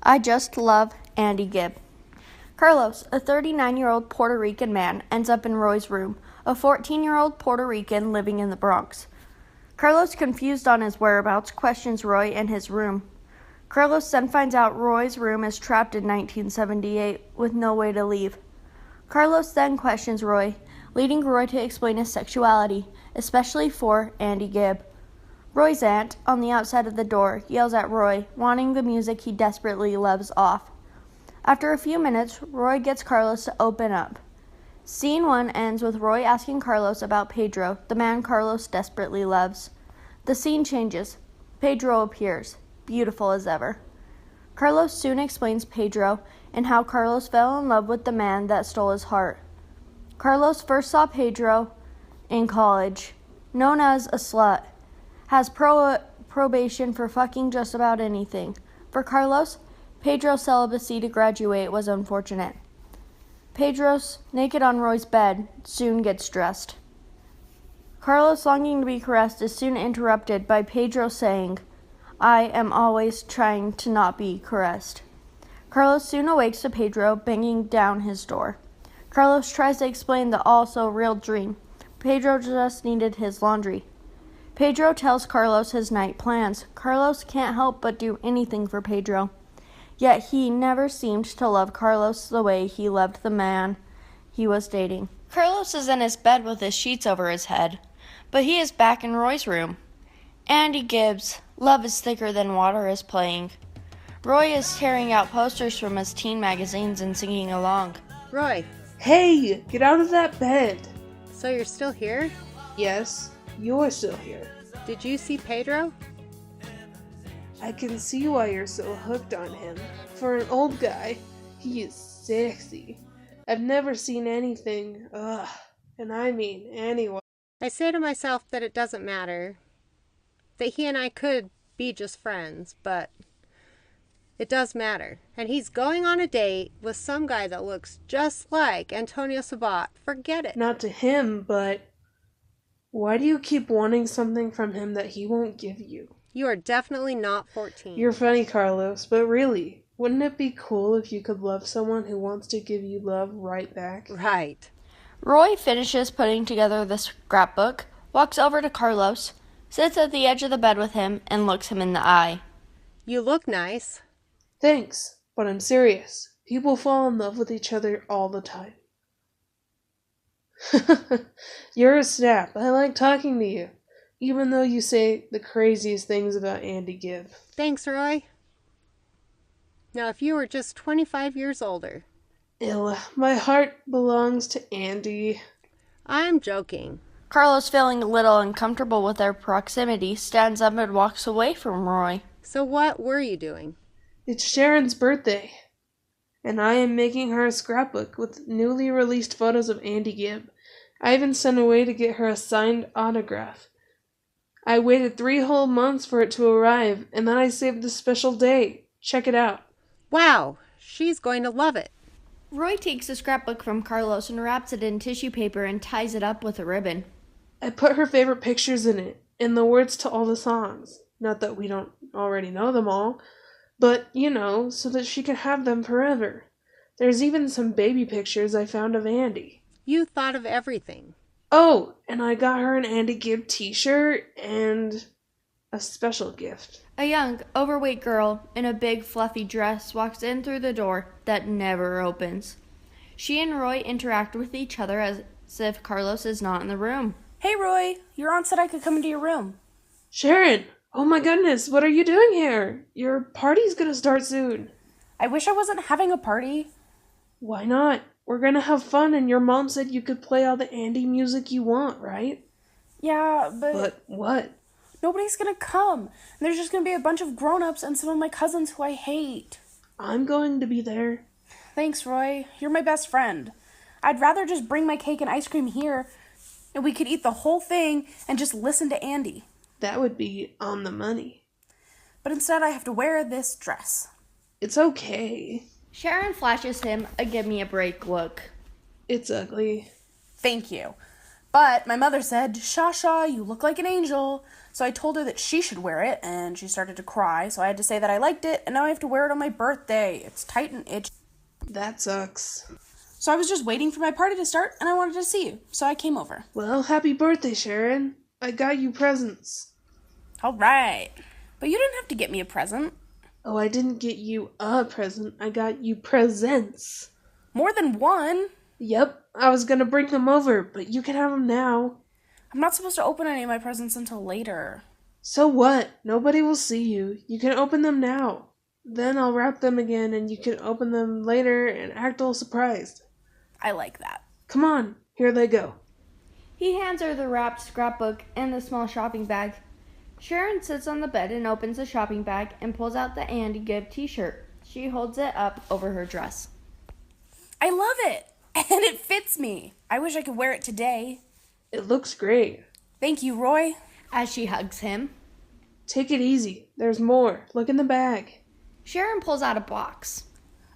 I just love Andy Gibb. Carlos, a 39-year-old Puerto Rican man, ends up in Roy's room, a 14-year-old Puerto Rican living in the Bronx. Carlos, confused on his whereabouts, questions Roy in his room. Carlos then finds out Roy's room is trapped in 1978 with no way to leave. Carlos then questions Roy, leading Roy to explain his sexuality, especially for Andy Gibb. Roy's aunt, on the outside of the door, yells at Roy, wanting the music he desperately loves off. After a few minutes, Roy gets Carlos to open up. Scene 1 ends with Roy asking Carlos about Pedro, the man Carlos desperately loves. The scene changes. Pedro appears, beautiful as ever. Carlos soon explains Pedro and how Carlos fell in love with the man that stole his heart. Carlos first saw Pedro in college, known as a slut, has probation for fucking just about anything. For Carlos, Pedro's celibacy to graduate was unfortunate. Pedro's, naked on Roy's bed, soon gets dressed. Carlos' longing to be caressed is soon interrupted by Pedro saying, "I am always trying to not be caressed." Carlos soon awakes to Pedro banging down his door. Carlos tries to explain the also-real dream. Pedro just needed his laundry. Pedro tells Carlos his night plans. Carlos can't help but do anything for Pedro. Yet he never seemed to love Carlos the way he loved the man he was dating. Carlos is in his bed with his sheets over his head, but he is back in Roy's room. Andy Gibb's Love is Thicker Than Water is playing. Roy is tearing out posters from his teen magazines and singing along. Roy. Hey, get out of that bed. So you're still here? Yes, you're still here. Did you see Pedro? I can see why you're so hooked on him. For an old guy, he is sexy. I've never seen anything, and I mean anyone. I say to myself that it doesn't matter. That he and I could be just friends, but it does matter. And he's going on a date with some guy that looks just like Antonio Sabat. Forget it. Not to him, but why do you keep wanting something from him that he won't give you? You are definitely not 14. You're funny, Carlos, but really, wouldn't it be cool if you could love someone who wants to give you love right back? Right. Roy finishes putting together the scrapbook, walks over to Carlos, sits at the edge of the bed with him, and looks him in the eye. You look nice. Thanks, but I'm serious. People fall in love with each other all the time. You're a snap. I like talking to you. Even though you say the craziest things about Andy Gibb. Thanks, Roy. Now, if you were just 25 years older. Illa, my heart belongs to Andy. I'm joking. Carlos, feeling a little uncomfortable with their proximity, stands up and walks away from Roy. So what were you doing? It's Sharon's birthday, and I am making her a scrapbook with newly released photos of Andy Gibb. I even sent away to get her a signed autograph. I waited 3 whole months for it to arrive, and then I saved this special day. Check it out. Wow, she's going to love it. Roy takes the scrapbook from Carlos and wraps it in tissue paper and ties it up with a ribbon. I put her favorite pictures in it, and the words to all the songs. Not that we don't already know them all, but, so that she can have them forever. There's even some baby pictures I found of Andy. You thought of everything. Oh, and I got her an Andy Gibb t-shirt and a special gift. A young, overweight girl in a big, fluffy dress walks in through the door that never opens. She and Roy interact with each other as if Carlos is not in the room. Hey, Roy, your aunt said I could come into your room. Sharon! Oh my goodness, what are you doing here? Your party's gonna start soon. I wish I wasn't having a party. Why not? We're gonna have fun, and your mom said you could play all the Andy music you want, right? Yeah, But what? Nobody's gonna come. And there's just gonna be a bunch of grown-ups and some of my cousins who I hate. I'm going to be there. Thanks, Roy. You're my best friend. I'd rather just bring my cake and ice cream here, and we could eat the whole thing and just listen to Andy. That would be on the money. But instead I have to wear this dress. It's okay. Sharon flashes him a give-me-a-break look. It's ugly. Thank you. But my mother said, Shasha, you look like an angel. So I told her that she should wear it, and she started to cry, so I had to say that I liked it, and now I have to wear it on my birthday. It's tight and itchy. That sucks. So I was just waiting for my party to start, and I wanted to see you, so I came over. Well, happy birthday, Sharon. I got you presents. All right. But you didn't have to get me a present. Oh, I didn't get you a present. I got you presents. More than one. Yep, I was gonna bring them over, but you can have them now. I'm not supposed to open any of my presents until later. So what? Nobody will see you. You can open them now. Then I'll wrap them again and you can open them later and act all surprised. I like that. Come on, here they go. He hands her the wrapped scrapbook and the small shopping bag. Sharon sits on the bed and opens the shopping bag and pulls out the Andy Gibb t-shirt. She holds it up over her dress. I love it, and it fits me. I wish I could wear it today. It looks great. Thank you, Roy. As she hugs him, Take it easy. There's more. Look in the bag. Sharon pulls out a box.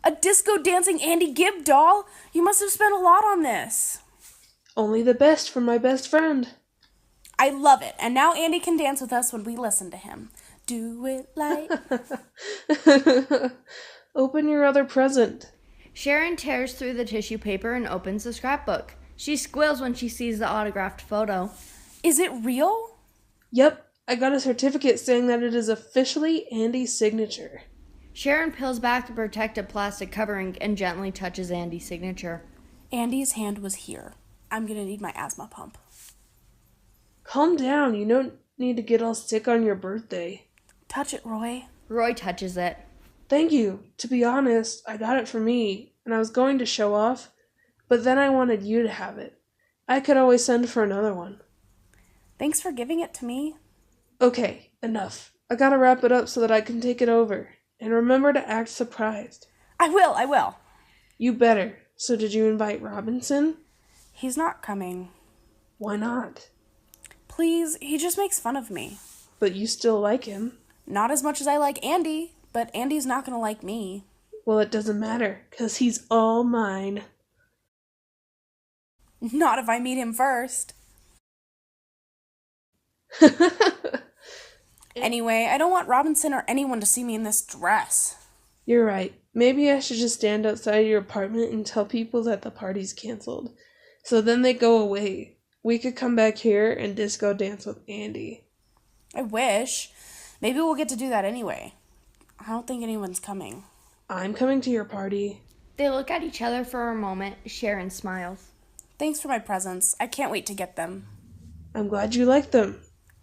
A disco dancing Andy Gibb doll? You must have spent a lot on this. Only the best for my best friend. I love it, and now Andy can dance with us when we listen to him. Do it like... Open your other present. Sharon tears through the tissue paper and opens the scrapbook. She squeals when she sees the autographed photo. Is it real? Yep, I got a certificate saying that it is officially Andy's signature. Sharon peels back the protective plastic covering and gently touches Andy's signature. Andy's hand was here. I'm gonna need my asthma pump. Calm down, you don't need to get all sick on your birthday. Touch it, Roy. Roy touches it. Thank you. To be honest, I got it for me, and I was going to show off, but then I wanted you to have it. I could always send for another one. Thanks for giving it to me. Okay, enough. I gotta wrap it up so that I can take it over. And remember to act surprised. I will. You better. So did you invite Robinson? He's not coming. Why not? Please, he just makes fun of me. But you still like him. Not as much as I like Andy, but Andy's not gonna like me. Well, it doesn't matter, 'cause he's all mine. Not if I meet him first. Anyway, I don't want Robinson or anyone to see me in this dress. You're right. Maybe I should just stand outside your apartment and tell people that the party's canceled. So then they go away. We could come back here and disco dance with Andy. I wish. Maybe we'll get to do that anyway. I don't think anyone's coming. I'm coming to your party. They look at each other for a moment. Sharon smiles. Thanks for my presents. I can't wait to get them. I'm glad you like them.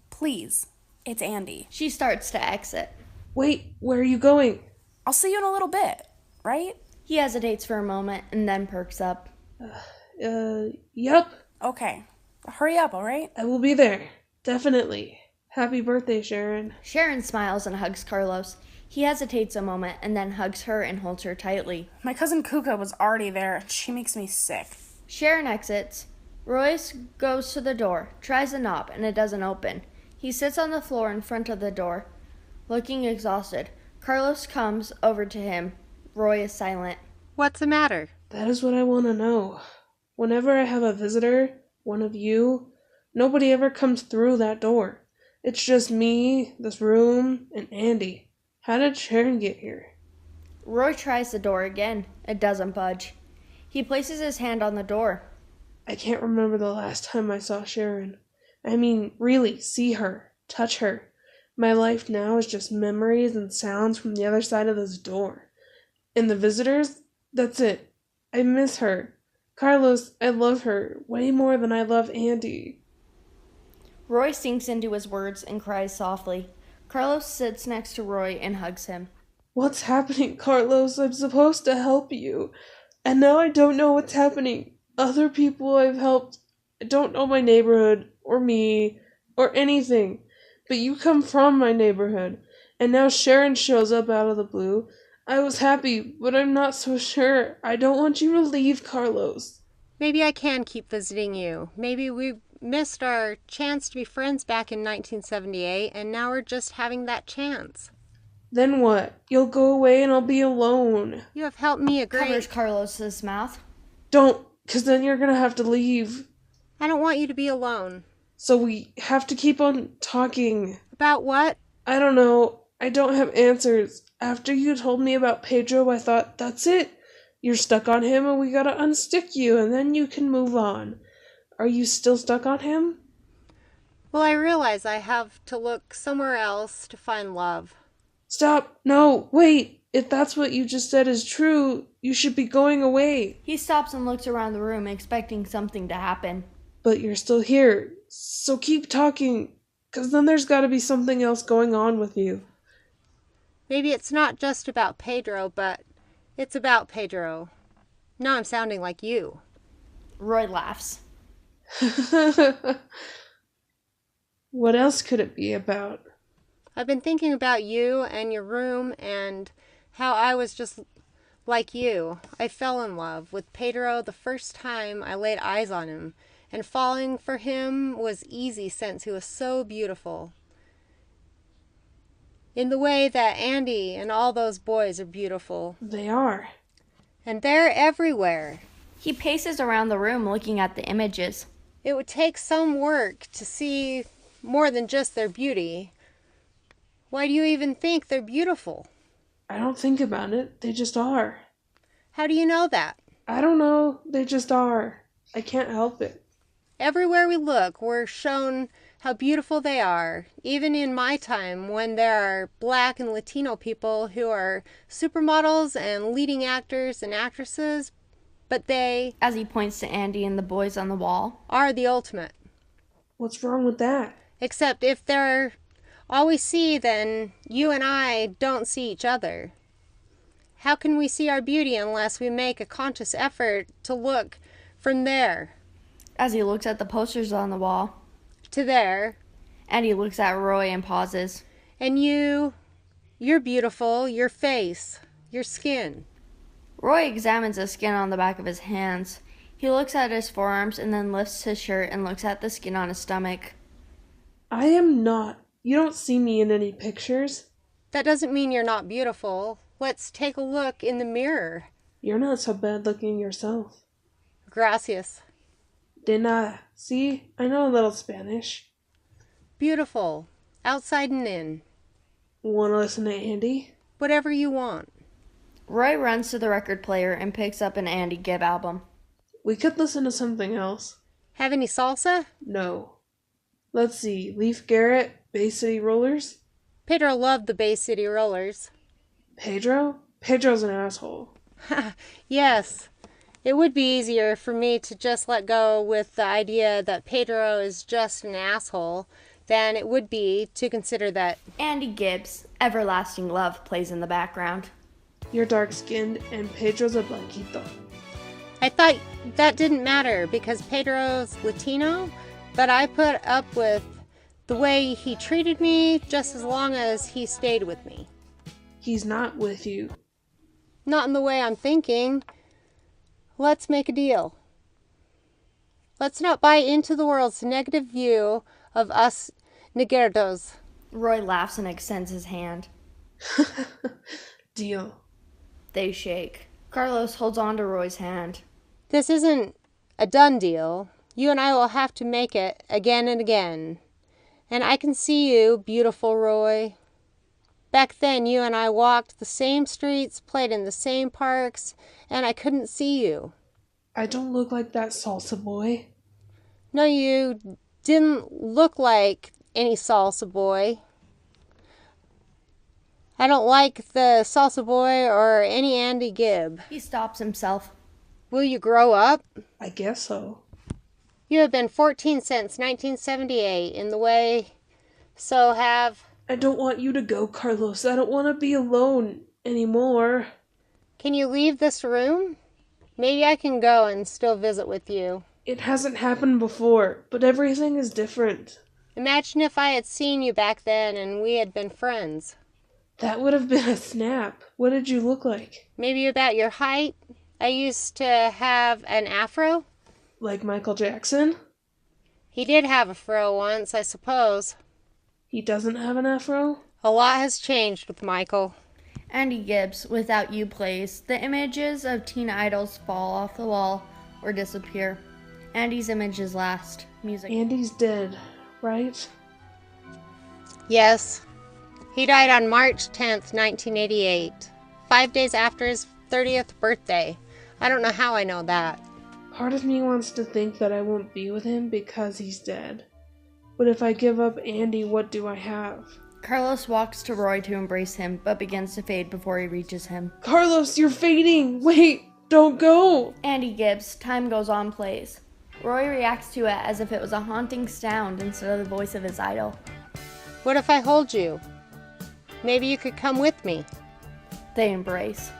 Please. It's Andy. She starts to exit. Wait, where are you going? I'll see you in a little bit, right? He hesitates for a moment and then perks up. Yup. Okay. Hurry up, all right? I will be there. Definitely. Happy birthday, Sharon. Sharon smiles and hugs Carlos. He hesitates a moment and then hugs her and holds her tightly. My cousin Kuka was already there. She makes me sick. Sharon exits. Royce goes to the door, tries the knob, and it doesn't open. He sits on the floor in front of the door, looking exhausted. Carlos comes over to him. Roy is silent. What's the matter? That is what I want to know. Whenever I have a visitor, one of you, nobody ever comes through that door. It's just me, this room, and Andy. How did Sharon get here? Roy tries the door again. It doesn't budge. He places his hand on the door. I can't remember the last time I saw Sharon. I mean, really, see her, touch her. My life now is just memories and sounds from the other side of this door. And the visitors, that's it. I miss her. Carlos, I love her way more than I love Andy. Roy sinks into his words and cries softly. Carlos sits next to Roy and hugs him. What's happening, Carlos? I'm supposed to help you. And now I don't know what's happening. Other people I've helped don't know my neighborhood, or me, or anything. But you come from my neighborhood. And now Sharon shows up out of the blue. I was happy, but I'm not so sure. I don't want you to leave, Carlos. Maybe I can keep visiting you. Maybe we missed our chance to be friends back in 1978, and now we're just having that chance. Then what? You'll go away and I'll be alone. You have helped me a Covers great... Carlos's mouth. Don't, 'cause then you're gonna have to leave. I don't want you to be alone. So we have to keep on talking. About what? I don't know. I don't have answers. After you told me about Pedro, I thought, that's it. You're stuck on him and we gotta unstick you and then you can move on. Are you still stuck on him? Well, I realize I have to look somewhere else to find love. Stop. No, wait. If that's what you just said is true, you should be going away. He stops and looks around the room, expecting something to happen. But you're still here. So keep talking, 'cause then there's gotta be something else going on with you. Maybe it's not just about Pedro, but it's about Pedro. Now I'm sounding like you. Roy laughs. What else could it be about? I've been thinking about you and your room and how I was just like you. I fell in love with Pedro the first time I laid eyes on him, and falling for him was easy since he was so beautiful. In the way that Andy and all those boys are beautiful. They are. And they're everywhere. He paces around the room looking at the images. It would take some work to see more than just their beauty. Why do you even think they're beautiful? I don't think about it. They just are. How do you know that? I don't know. They just are. I can't help it. Everywhere we look, we're shown how beautiful they are. Even in my time, when there are Black and Latino people who are supermodels and leading actors and actresses, but they, As he points to Andy and the boys on the wall. are the ultimate. What's wrong with that? Except if they're all we see, then you and I don't see each other. How can we see our beauty unless we make a conscious effort to look from there As he looks at the posters on the wall. to there? And he looks at Roy and pauses. And you're beautiful, your face, your skin. Roy examines the skin on the back of his hands. He looks at his forearms and then lifts his shirt and looks at the skin on his stomach. I am not. You don't see me in any pictures. That doesn't mean you're not beautiful. Let's take a look in the mirror. You're not so bad looking yourself. Gracias. De nada. See, I know a little Spanish. Beautiful. Outside and in. Wanna listen to Andy? Whatever you want. Roy runs to the record player and picks up an Andy Gibb album. We could listen to something else. Have any salsa? No. Let's see. Leaf Garrett, Bay City Rollers? Pedro loved the Bay City Rollers. Pedro? Pedro's an asshole. Yes. It would be easier for me to just let go with the idea that Pedro is just an asshole than it would be to consider that Andy Gibb's Everlasting Love plays in the background. You're dark-skinned, and Pedro's a Blacktino. I thought that didn't matter because Pedro's Latino, but I put up with the way he treated me just as long as he stayed with me. He's not with you. Not in the way I'm thinking. Let's make a deal. Let's not buy into the world's negative view of us negritos. Roy laughs and extends his hand. Deal. They shake. Carlos holds on to Roy's hand. This isn't a done deal. You and I will have to make it again and again. And I can see you, beautiful Roy. Back then, you and I walked the same streets, played in the same parks, and I couldn't see you. I don't look like that salsa boy. No, you didn't look like any salsa boy. I don't like the salsa boy or any Andy Gibb. He stops himself. Will you grow up? I guess so. You have been 14 since 1978 in the way, so have... I don't want you to go, Carlos. I don't want to be alone anymore. Can you leave this room? Maybe I can go and still visit with you. It hasn't happened before, but everything is different. Imagine if I had seen you back then and we had been friends. That would have been a snap. What did you look like? Maybe about your height. I used to have an afro. Like Michael Jackson? He did have a fro once, I suppose. He doesn't have an afro? A lot has changed with Michael. Andy Gibb's Without You plays. The images of teen idols fall off the wall or disappear. Andy's image is last. Music. Andy's dead, right? Yes. He died on March 10th, 1988, 5 days after his 30th birthday. I don't know how I know that. Part of me wants to think that I won't be with him because he's dead. But if I give up Andy, what do I have? Carlos walks to Roy to embrace him, but begins to fade before he reaches him. Carlos, you're fading! Wait, don't go! Andy Gibbs, Time Goes On plays. Roy reacts to it as if it was a haunting sound instead of the voice of his idol. What if I hold you? Maybe you could come with me. They embrace.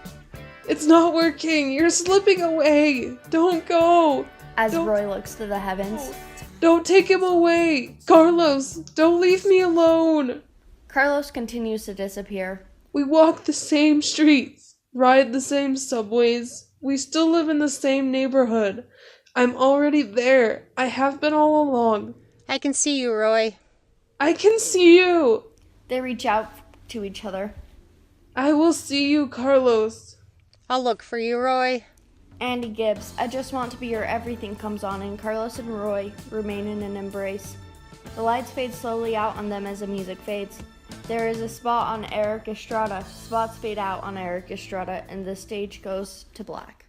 It's not working! You're slipping away! Don't go! As Don't- Roy looks to the heavens. Don't take him away! Carlos, don't leave me alone! Carlos continues to disappear. We walk the same streets, ride the same subways. We still live in the same neighborhood. I'm already there. I have been all along. I can see you, Roy. I can see you! They reach out to each other. I will see you, Carlos. I'll look for you, Roy. Andy Gibbs, I Just Want to Be Your Everything comes on, and Carlos and Roy remain in an embrace. The lights fade slowly out on them as the music fades. There is a spot on Eric Estrada. Spots fade out on Eric Estrada, and the stage goes to black.